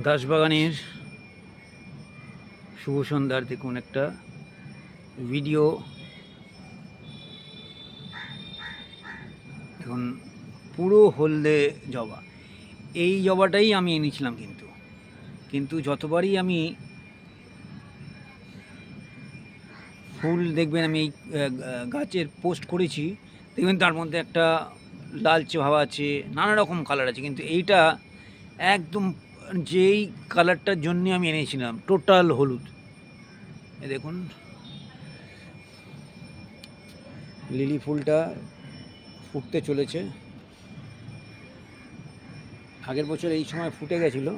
দাসবাগানের শুভ সন্ধ্যার দেখুন একটা ভিডিও। এখন পুরো হলদে জবা, এই জবাটাই আমি এনেছিলাম, কিন্তু যতবারই আমি ফুল দেখবেন আমি এই গাছের পোস্ট করেছি, দেখবেন তার মধ্যে একটা লালচে ভাব আছে, নানা রকম কালার আছে, কিন্তু এইটা একদম যেই কালারটার জন্যে আমি এনেছিলাম টোটাল হলুদ। এই দেখুন লিলি ফুলটা ফুটতে চলেছে। আগের বছর এই সময় ফুটে গেছিলো।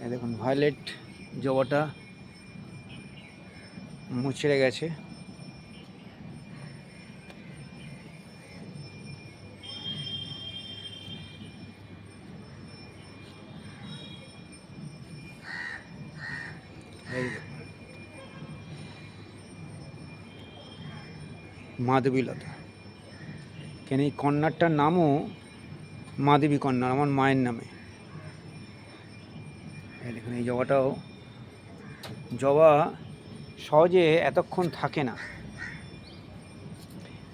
এই দেখুন ভায়োলেট জবাটা মুচড়ে গেছে। এই মাধবীলতা, কেন এই কন্যাটার নামও মাধবী কন্যা, আমার মায়ের নামে। এই দেখুন এই জবাটাও, জবা সহজে এতক্ষণ থাকে না।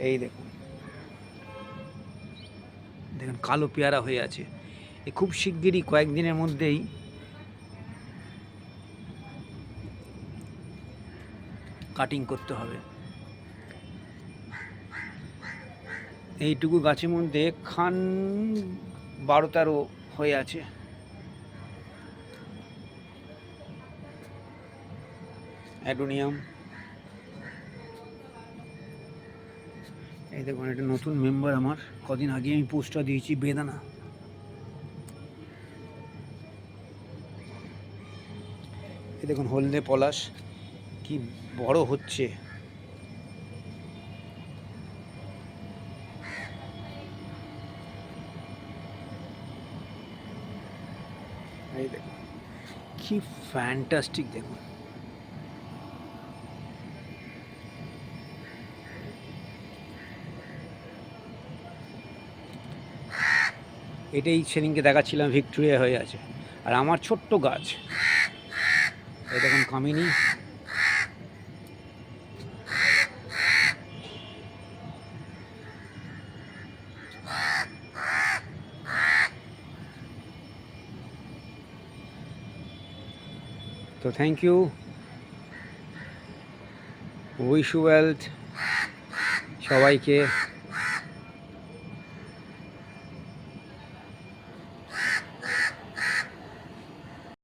এই দেখুন দেখুন কালো পেয়ারা হয়ে আছে। এ খুব শিগগিরই কয়েকদিনের মধ্যেই কাটিং করতে হবে। এইটুকু গাছের মধ্যে খান 12-13 হয়ে আছে। অ্যাডোনিয়াম, এই দেখুন একটা নতুন মেম্বার আমার, কদিন আগে আমি পোস্টটা দিয়েছি, বেদানা। এই দেখুন হলদে পলাশ কি বড় হচ্ছে। এই দেখুন কি ফ্যান্টাস্টিক, দেখুন এটাই সেদিনকে দেখাচ্ছিলাম, ভিক্টোরিয়া হয়ে আছে। আর আমার ছোট্ট গাছ, এই দেখুন কামিনী। তো thank you, wish you wealth সবাইকে।